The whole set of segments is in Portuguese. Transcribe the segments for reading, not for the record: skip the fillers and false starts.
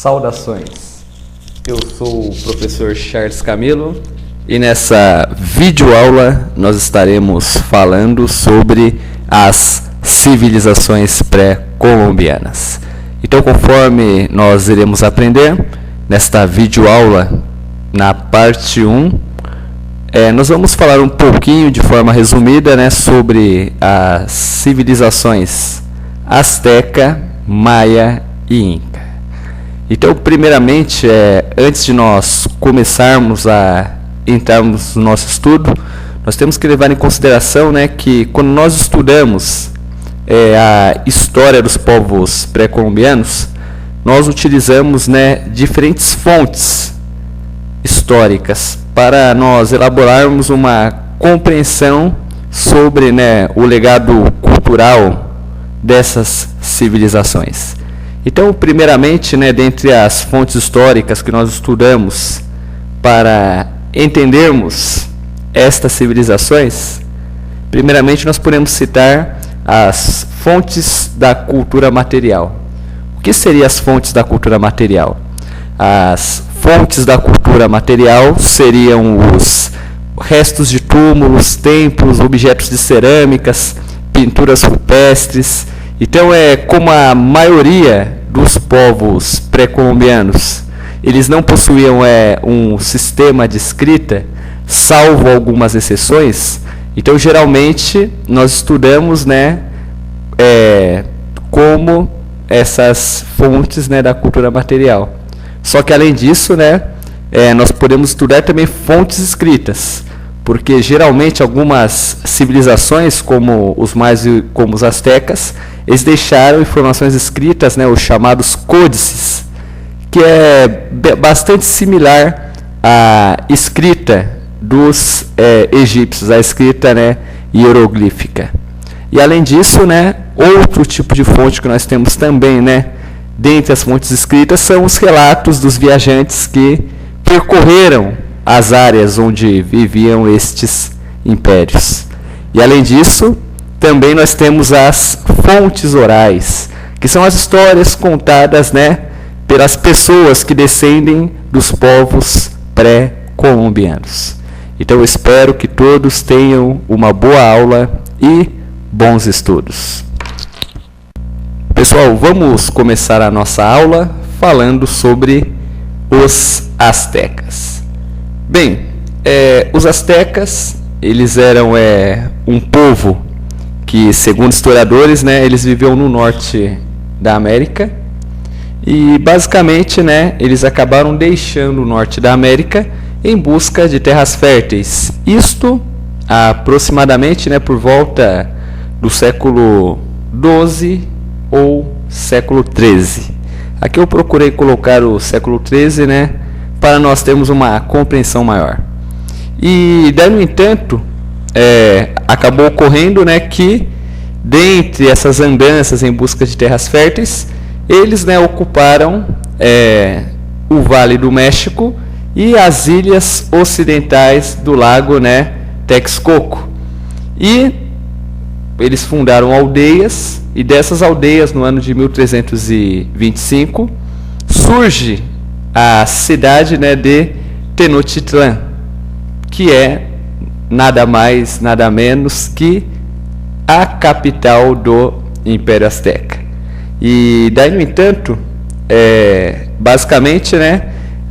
Saudações, eu sou o professor Charles Camilo e nessa videoaula nós estaremos falando sobre as civilizações pré-colombianas. Então, conforme nós iremos aprender nesta videoaula, na parte 1, nós vamos falar um pouquinho de forma resumida, sobre as civilizações Azteca, Maia e Inca. Então, primeiramente, antes de nós começarmos a entrarmos no nosso estudo, nós temos que levar em consideração que quando nós estudamos a história dos povos pré-colombianos, nós utilizamos diferentes fontes históricas para nós elaborarmos uma compreensão sobre o legado cultural dessas civilizações. Então, primeiramente, dentre as fontes históricas que nós estudamos para entendermos estas civilizações, primeiramente nós podemos citar as fontes da cultura material. O que seriam as fontes da cultura material? As fontes da cultura material seriam os restos de túmulos, templos, objetos de cerâmicas, pinturas rupestres. Então, como a maioria dos povos pré-colombianos, eles não possuíam um sistema de escrita, salvo algumas exceções. Então, geralmente, nós estudamos como essas fontes da cultura material. Só que, além disso, nós podemos estudar também fontes escritas, porque geralmente algumas civilizações, como os astecas, eles deixaram informações escritas, os chamados códices, que é bastante similar à escrita dos egípcios, a escrita hieroglífica. E além disso, outro tipo de fonte que nós temos também, dentre as fontes escritas, são os relatos dos viajantes que percorreram as áreas onde viviam estes impérios. E além disso, também nós temos as fontes orais, que são as histórias contadas pelas pessoas que descendem dos povos pré-colombianos. Então eu espero que todos tenham uma boa aula e bons estudos. Pessoal, vamos começar a nossa aula falando sobre os astecas. Bem, os astecas, eles eram um povo que, segundo historiadores, eles viviam no norte da América e, basicamente, eles acabaram deixando o norte da América em busca de terras férteis. Isto, aproximadamente, por volta do século XII ou século XIII. Aqui eu procurei colocar o século XIII, para nós termos uma compreensão maior. E daí, no entanto, acabou ocorrendo que, dentre essas andanças em busca de terras férteis, eles ocuparam o Vale do México e as ilhas ocidentais do lago Texcoco. E eles fundaram aldeias, e dessas aldeias, no ano de 1325, surge a cidade de Tenochtitlan, que é nada mais, nada menos que a capital do Império Azteca. E daí, no entanto, basicamente,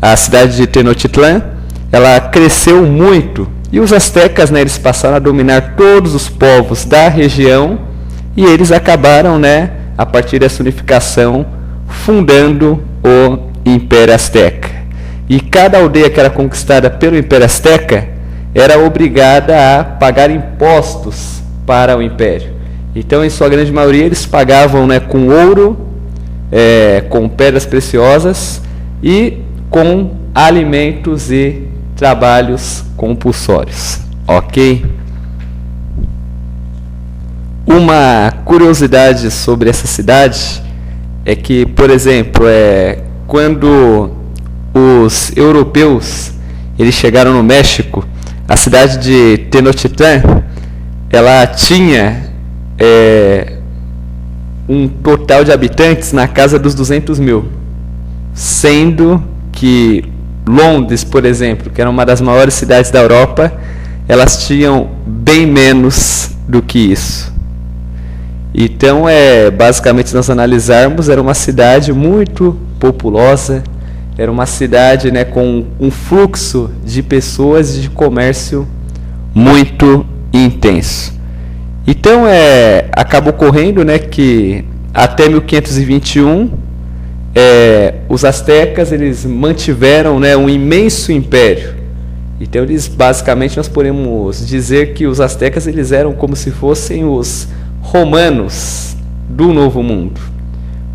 a cidade de Tenochtitlan, ela cresceu muito, e os astecas, eles passaram a dominar todos os povos da região, e eles acabaram, a partir dessa unificação, fundando o Império Azteca. E cada aldeia que era conquistada pelo Império Azteca era obrigada a pagar impostos para o Império. Então, em sua grande maioria, eles pagavam com ouro, com pedras preciosas e com alimentos e trabalhos compulsórios. Ok? Uma curiosidade sobre essa cidade é que, por exemplo, quando os europeus eles chegaram no México, a cidade de Tenochtitlan, ela tinha um total de habitantes na casa dos 200 mil. sendo que Londres, por exemplo, que era uma das maiores cidades da Europa, elas tinham bem menos do que isso. Então, basicamente, se nós analisarmos, era uma cidade muito populosa, era uma cidade, né, com um fluxo de pessoas e de comércio muito intenso. Então, acaba ocorrendo, né, que até 1521, os astecas eles mantiveram, né, um imenso império. Então, basicamente, nós podemos dizer que os astecas eles eram como se fossem os romanos do Novo Mundo,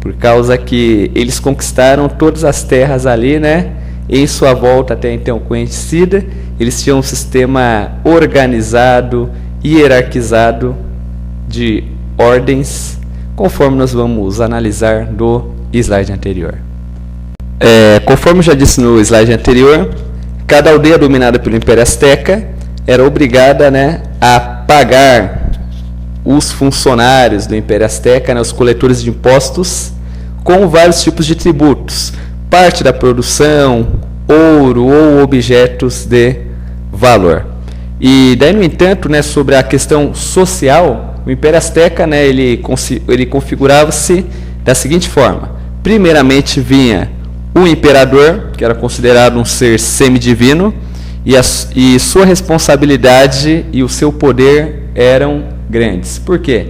por causa que eles conquistaram todas as terras ali, né, em sua volta até então conhecida. Eles tinham um sistema organizado, hierarquizado de ordens, conforme nós vamos analisar no slide anterior. Conforme eu já disse no slide anterior, cada aldeia dominada pelo Império Azteca era obrigada, né, a pagar os funcionários do Império Azteca, né, os coletores de impostos, com vários tipos de tributos, parte da produção, ouro ou objetos de valor. E daí, no entanto, né, sobre a questão social, o Império Azteca, né, ele configurava-se da seguinte forma: primeiramente vinha o imperador, que era considerado um ser semidivino, e sua responsabilidade e o seu poder eram grandes. Por quê?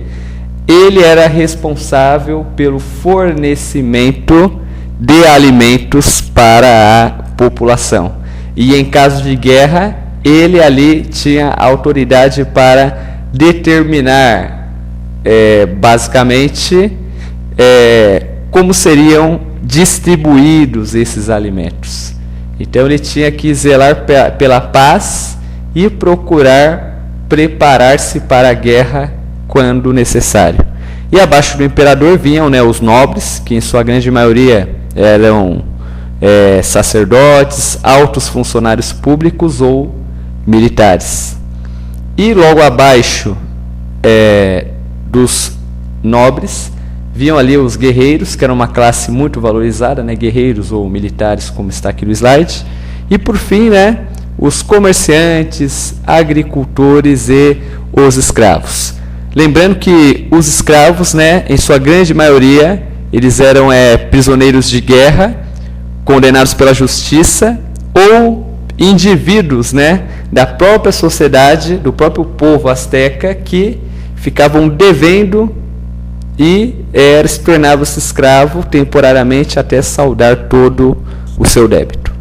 Ele era responsável pelo fornecimento de alimentos para a população. E em caso de guerra, ele ali tinha autoridade para determinar, basicamente, como seriam distribuídos esses alimentos. Então ele tinha que zelar pela paz e procurar preparar-se para a guerra quando necessário. E abaixo do imperador vinham, né, os nobres, que em sua grande maioria eram sacerdotes, altos funcionários públicos ou militares. E logo abaixo dos nobres vinham ali os guerreiros, que era uma classe muito valorizada, né, guerreiros ou militares, como está aqui no slide. E por fim, né, os comerciantes, agricultores e os escravos. Lembrando que os escravos, né, em sua grande maioria, eles eram prisioneiros de guerra, condenados pela justiça, ou indivíduos, né, da própria sociedade, do próprio povo azteca, que ficavam devendo e se tornava-se escravo temporariamente até saldar todo o seu débito.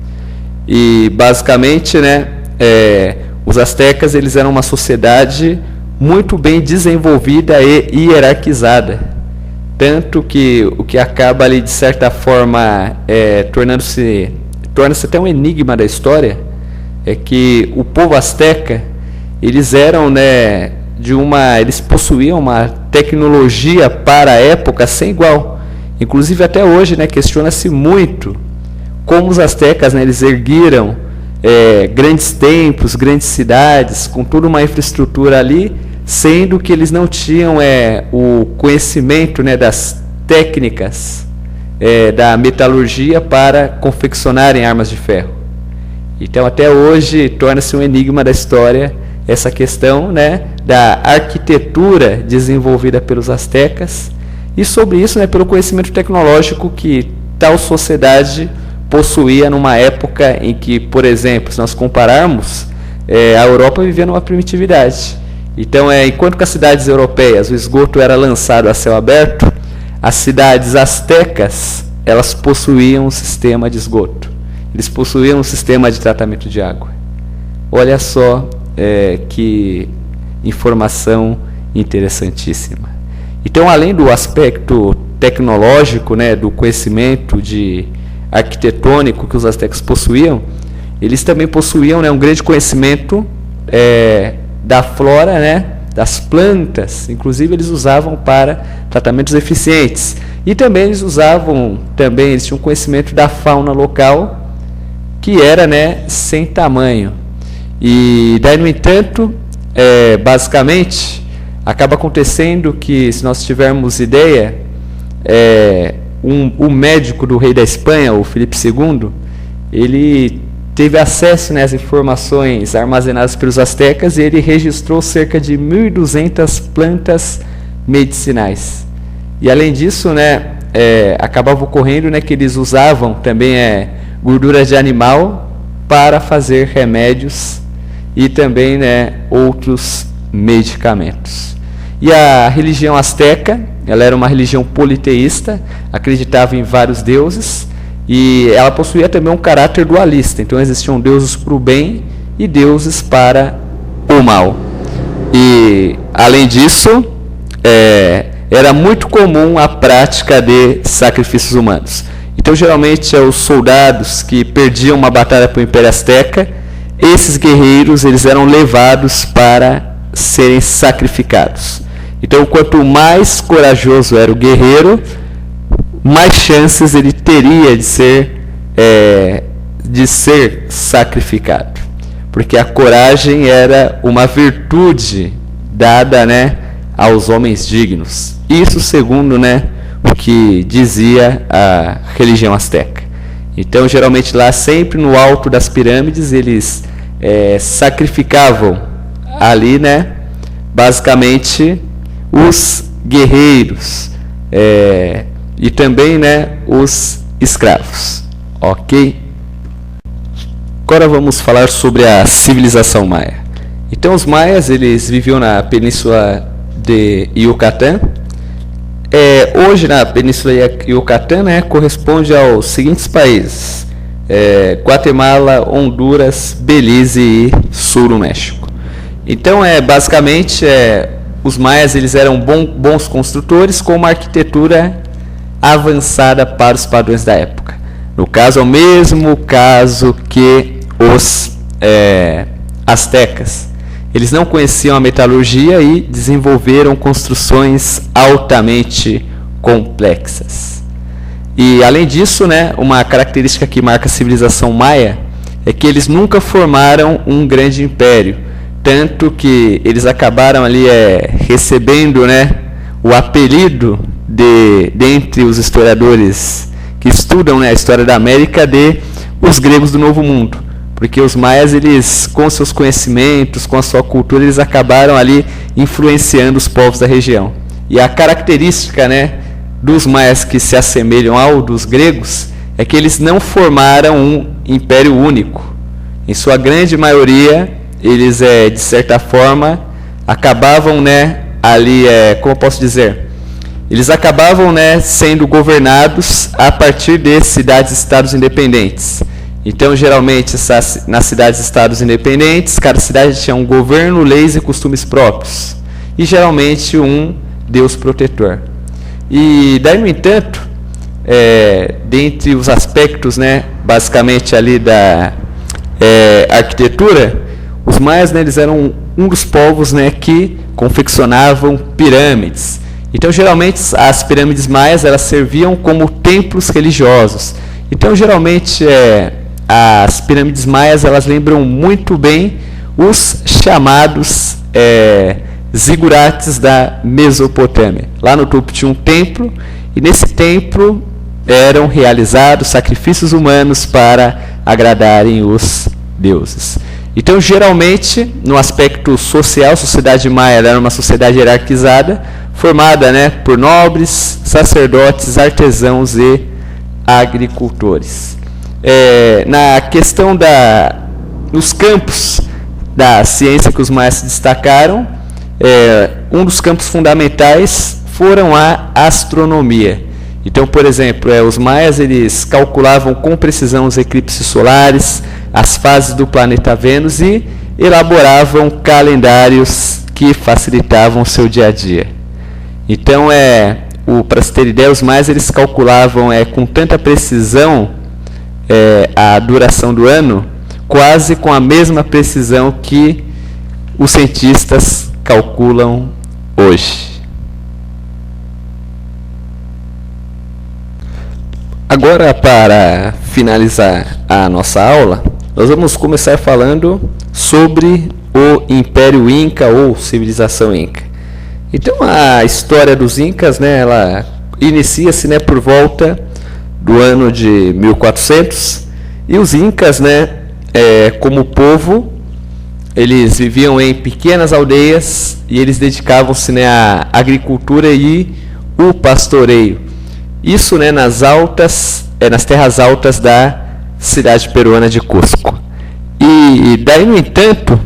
E basicamente, né, os astecas eles eram uma sociedade muito bem desenvolvida e hierarquizada, tanto que o que acaba ali de certa forma torna-se até um enigma da história é que o povo asteca eles eram, né, eles possuíam uma tecnologia para a época sem igual. Inclusive até hoje, né, questiona-se muito como os astecas, né, eles ergueram grandes templos, grandes cidades, com toda uma infraestrutura ali, sendo que eles não tinham o conhecimento, né, das técnicas da metalurgia para confeccionarem armas de ferro. Então até hoje torna-se um enigma da história essa questão, né, da arquitetura desenvolvida pelos astecas, e sobre isso, né, pelo conhecimento tecnológico que tal sociedade possuía numa época em que, por exemplo, se nós compararmos, a Europa vivia numa primitividade. Então, enquanto que as cidades europeias o esgoto era lançado a céu aberto, as cidades astecas elas possuíam um sistema de esgoto. Eles possuíam um sistema de tratamento de água. Olha só que informação interessantíssima. Então, além do aspecto tecnológico, né, do conhecimento arquitetônico que os astecas possuíam, eles também possuíam, né, um grande conhecimento da flora, né, das plantas. Inclusive eles usavam para tratamentos eficientes. E também eles tinham conhecimento da fauna local, que era, né, sem tamanho. E daí, no entanto, basicamente, acaba acontecendo que, se nós tivermos ideia, o médico do rei da Espanha, o Filipe II, ele teve acesso, né, às informações armazenadas pelos astecas e ele registrou cerca de 1.200 plantas medicinais. E além disso, né, acabava ocorrendo, né, que eles usavam também gordura de animal para fazer remédios e também, né, outros medicamentos. E a religião asteca, ela era uma religião politeísta, acreditava em vários deuses e ela possuía também um caráter dualista. Então existiam deuses para o bem e deuses para o mal. E além disso, era muito comum a prática de sacrifícios humanos. Então geralmente os soldados que perdiam uma batalha para o Império Azteca, esses guerreiros eles eram levados para serem sacrificados. Então quanto mais corajoso era o guerreiro, mais chances ele teria de ser sacrificado. Porque a coragem era uma virtude dada, né, aos homens dignos. Isso segundo, né, o que dizia a religião asteca. Então, geralmente lá, sempre no alto das pirâmides, eles sacrificavam ali, né, basicamente, os guerreiros e também, né, os escravos. Ok? Agora vamos falar sobre a civilização maia. Então, os maias, eles viviam na península de Yucatán. Hoje, na península de Yucatán, né, corresponde aos seguintes países: Guatemala, Honduras, Belize e Sul do México. Então, basicamente, os maias eles eram bons construtores com uma arquitetura avançada para os padrões da época. No caso, é o mesmo caso que os astecas. Eles não conheciam a metalurgia e desenvolveram construções altamente complexas. E além disso, né, uma característica que marca a civilização maia é que eles nunca formaram um grande império, tanto que eles acabaram ali recebendo, né, o apelido dentre os historiadores que estudam, né, a história da América, de os gregos do Novo Mundo. Porque os maias, eles, com seus conhecimentos, com a sua cultura, eles acabaram ali influenciando os povos da região. E a característica, né, dos maias que se assemelham ao dos gregos é que eles não formaram um império único. Em sua grande maioria, eles, de certa forma, acabavam, né, ali, como eu posso dizer, eles acabavam, né, sendo governados a partir de cidades-estados independentes. Então, geralmente, nas cidades-estados independentes, cada cidade tinha um governo, leis e costumes próprios. E, geralmente, um deus protetor. E, daí, no entanto, dentre os aspectos, né, basicamente, ali da arquitetura, os maias, né, eles eram um dos povos, né, que confeccionavam pirâmides. Então, geralmente, as pirâmides maias elas serviam como templos religiosos. Então, geralmente, as pirâmides maias elas lembram muito bem os chamados zigurates da Mesopotâmia. Lá no topo tinha um templo, e nesse templo eram realizados sacrifícios humanos para agradarem os deuses. Então, geralmente, no aspecto social, a sociedade maia era uma sociedade hierarquizada, formada, né, por nobres, sacerdotes, artesãos e agricultores. Na questão nos campos da ciência que os maias se destacaram, um dos campos fundamentais foram a astronomia. Então, por exemplo, os maias eles calculavam com precisão os eclipses solares, as fases do planeta Vênus e elaboravam calendários que facilitavam o seu dia a dia. Então, para se ter ideia, os maias eles calculavam com tanta precisão a duração do ano, quase com a mesma precisão que os cientistas calculam hoje. Agora, para finalizar a nossa aula, nós vamos começar falando sobre o Império Inca ou civilização Inca. Então, a história dos Incas, né, inicia-se, né, por volta do ano de 1400, e os incas, né, como povo, eles viviam em pequenas aldeias e eles dedicavam-se, né, à agricultura e o pastoreio. Isso, né, nas terras altas da cidade peruana de Cusco. E daí, no entanto,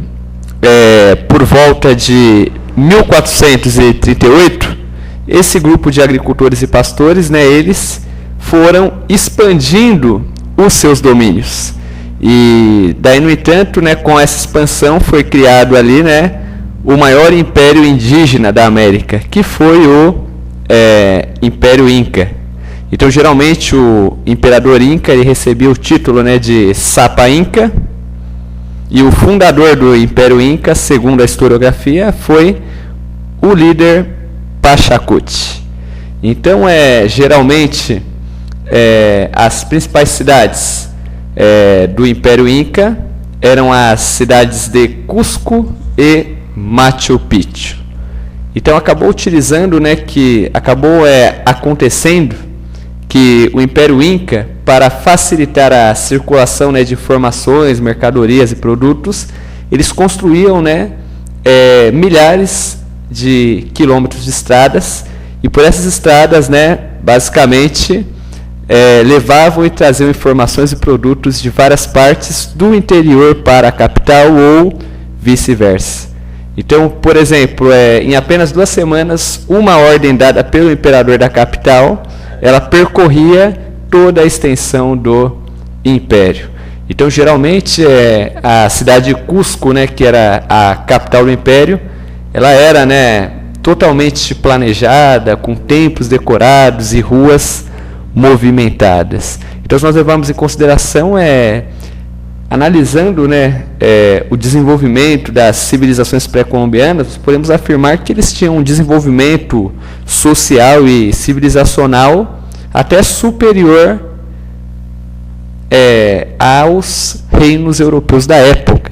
por volta de 1438, esse grupo de agricultores e pastores, né, eles foram expandindo os seus domínios. E daí, no entanto, né, com essa expansão foi criado ali, né, o maior império indígena da América, que foi o Império Inca. Então, geralmente, o imperador Inca ele recebia o título, né, de Sapa Inca, e o fundador do Império Inca, segundo a historiografia, foi o líder Pachacuti. Então, geralmente, as principais cidades do Império Inca eram as cidades de Cusco e Machu Picchu. Então, acabou acontecendo que o Império Inca, para facilitar a circulação, né, de informações, mercadorias e produtos, eles construíam, né, milhares de quilômetros de estradas, e por essas estradas, né, basicamente, levavam e traziam informações e produtos de várias partes do interior para a capital ou vice-versa. Então, por exemplo, em apenas 2 semanas, uma ordem dada pelo imperador da capital, ela percorria toda a extensão do império. Então, geralmente, a cidade de Cusco, né, que era a capital do império, ela era, né, totalmente planejada, com templos decorados e ruas movimentadas. Então, se nós levamos em consideração, analisando, né, o desenvolvimento das civilizações pré-colombianas, podemos afirmar que eles tinham um desenvolvimento social e civilizacional até superior aos reinos europeus da época,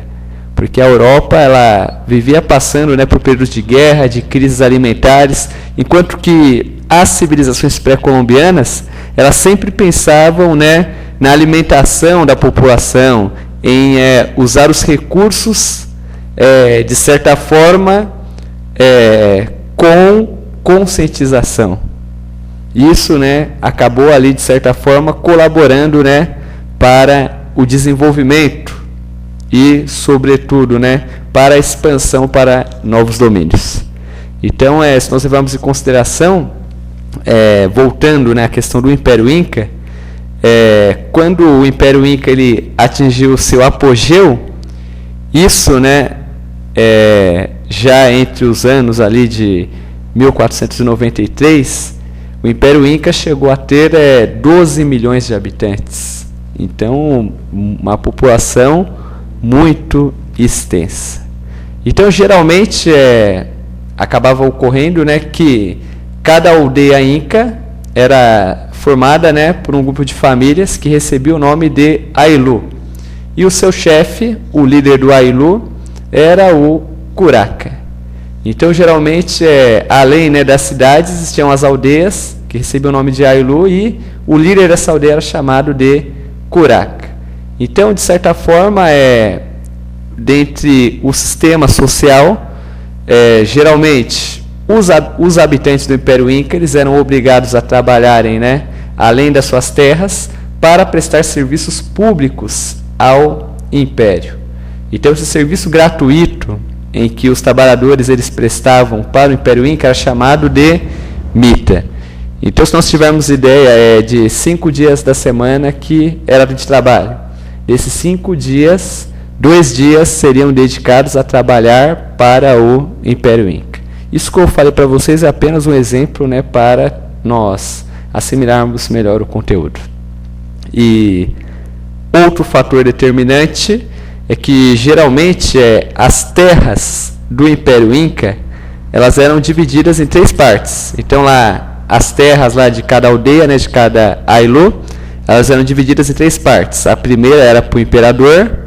porque a Europa ela vivia passando, né, por períodos de guerra, de crises alimentares, enquanto que as civilizações pré-colombianas elas sempre pensavam, né, na alimentação da população, em usar os recursos, de certa forma, com conscientização. Isso, né, acabou ali, de certa forma, colaborando, né, para o desenvolvimento e, sobretudo, né, para a expansão para novos domínios. Então, se nós levarmos em consideração, voltando, né, à questão do Império Inca, quando o Império Inca ele atingiu o seu apogeu, isso, né, já entre os anos ali de 1493, o Império Inca chegou a ter 12 milhões de habitantes. Então, uma população muito extensa. Então, geralmente, acabava ocorrendo, né, que cada aldeia inca era formada, né, por um grupo de famílias que recebia o nome de Ailu. E o seu chefe, o líder do Ailu, era o Curaca. Então, geralmente, além, né, das cidades, existiam as aldeias que recebiam o nome de Ailu e o líder dessa aldeia era chamado de Curaca. Então, de certa forma, dentre o sistema social, geralmente, os habitantes do Império Inca eles eram obrigados a trabalharem, né, além das suas terras, para prestar serviços públicos ao Império. Então, esse serviço gratuito em que os trabalhadores eles prestavam para o Império Inca era chamado de mita. Então, se nós tivermos ideia de 5 dias da semana que era de trabalho, desses 5 dias, 2 dias seriam dedicados a trabalhar para o Império Inca. Isso que eu falei para vocês é apenas um exemplo, né, para nós assimilarmos melhor o conteúdo. E outro fator determinante é que geralmente as terras do Império Inca elas eram divididas em 3 partes. Então lá as terras lá de cada aldeia, né, de cada Ailu, elas eram divididas em 3 partes. A primeira era para o imperador,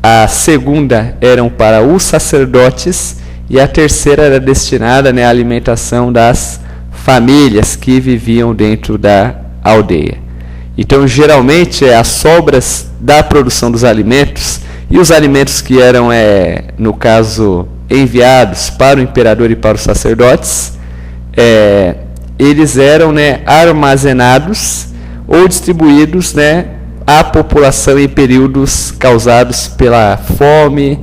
a segunda eram para os sacerdotes e a terceira era destinada, né, à alimentação das famílias que viviam dentro da aldeia. Então, geralmente, as sobras da produção dos alimentos e os alimentos que eram, no caso, enviados para o imperador e para os sacerdotes, eles eram, armazenados ou distribuídos, à população em períodos causados pela fome,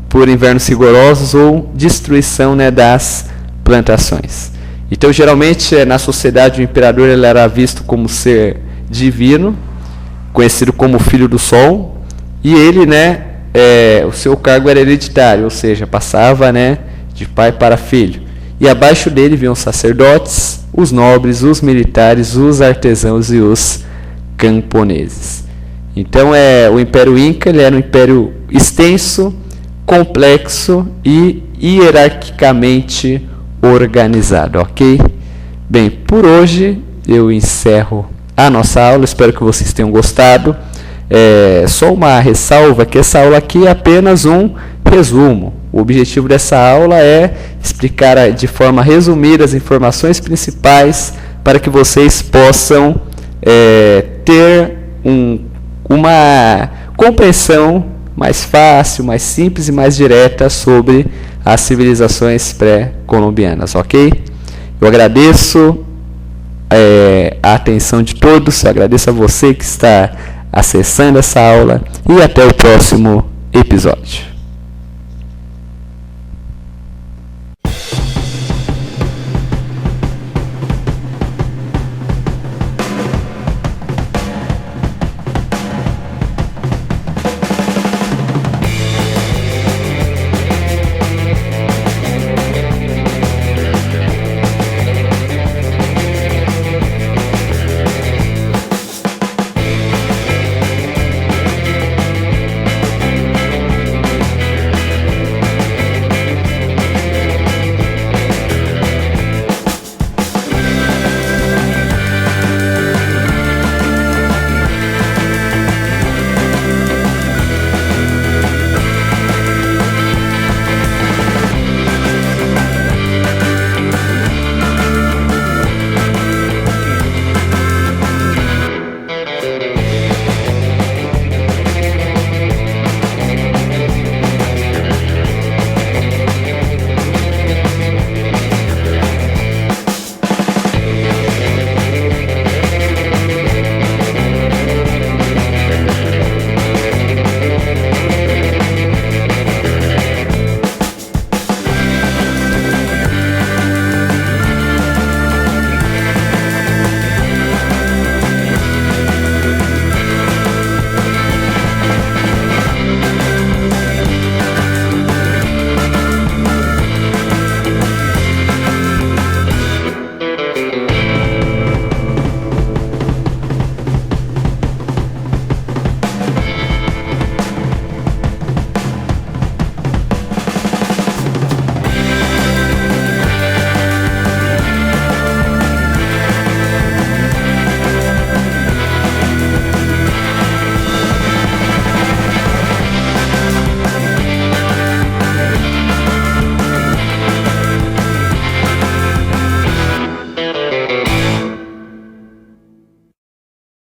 por invernos rigorosos ou destruição, das plantações. Então, geralmente, na sociedade, o imperador ele era visto como ser divino, conhecido como filho do sol, e ele, o seu cargo era hereditário, ou seja, passava, de pai para filho. E abaixo dele vinham os sacerdotes, os nobres, os militares, os artesãos e os camponeses. Então, o Império Inca ele era um império extenso, complexo e hierarquicamente organizado, ok? Bem, por hoje eu encerro a nossa aula, espero que vocês tenham gostado. Só uma ressalva, que essa aula aqui é apenas um resumo. O objetivo dessa aula é explicar de forma resumida as informações principais para que vocês possam ter uma compreensão mais fácil, mais simples e mais direta sobre as civilizações pré-colombianas, ok? Eu agradeço a atenção de todos, eu agradeço a você que está acessando essa aula e até o próximo episódio.